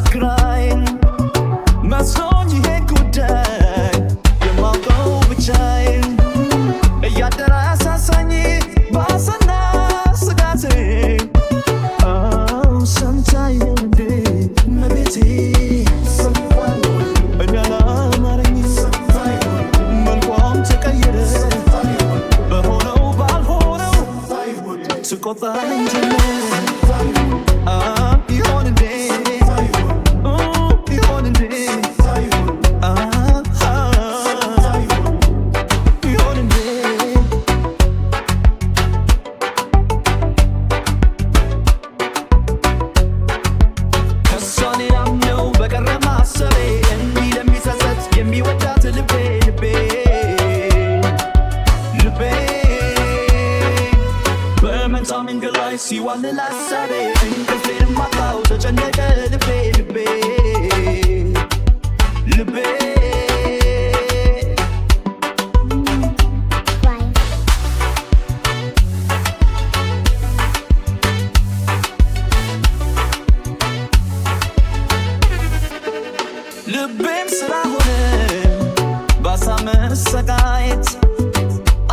crying መስሎኝ ይሄ ጉዳይ የማውቀው ብቻዬን እያደረ አሳሳኝ ባሰና ስጋቴ ሰምታኝ እንዴ መቤቴ እኔ አላማረኝ መልኳም ተቀየረ በሆነው ባልሆነው ስቆጣኝ ጀመረ ይሆን እንዴ ይሆን እንዴ ይሆን እንዴ ከሷ ሌላም ነው በቀረ ማሰቤ እንዲህ ለሚጸጸት የሚወዳት ልቤ ልቤ በመንታ መንገድ ላይ ሲዋልል ሀሳቤ እንቅልፌንም አጣው ተጨነቀ ልቤ ልቤ ልቤም ስራ ሆነ ባሳ መሰቃየት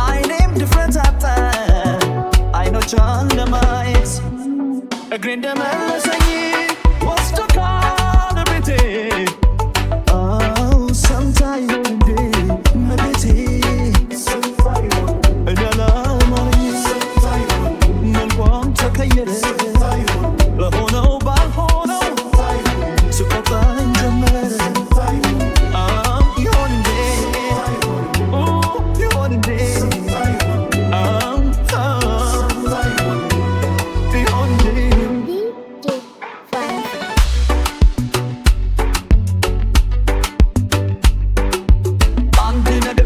አይኔም ድፍረት አጣ አይኖቿን ለማየት እግሬ እንደመለሰኝ ወስዶ ካለ ቤቴ ሰምታ ይሆን እንዴ መቤቴ እኔ አላማረኝ መልኳም ተቀየረ ለሆነው ባልሆነው ስቆጣኝ ጀመረ ይሆን እንዴ ይሆን እንዴ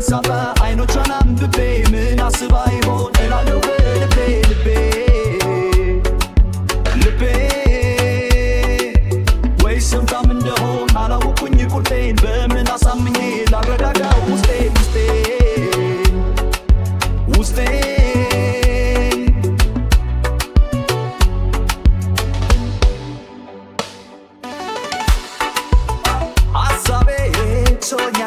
ሳባ አይኖቿን አንብቤ ምን አስባ ይሆን እላለሁ ልቤ ወይ ሰምታም እንደሆን አላወኩኝ ቁርጤን በምን አሳምኜ ላረጋጋው ውስጤን ሀሳቤ ቶኝ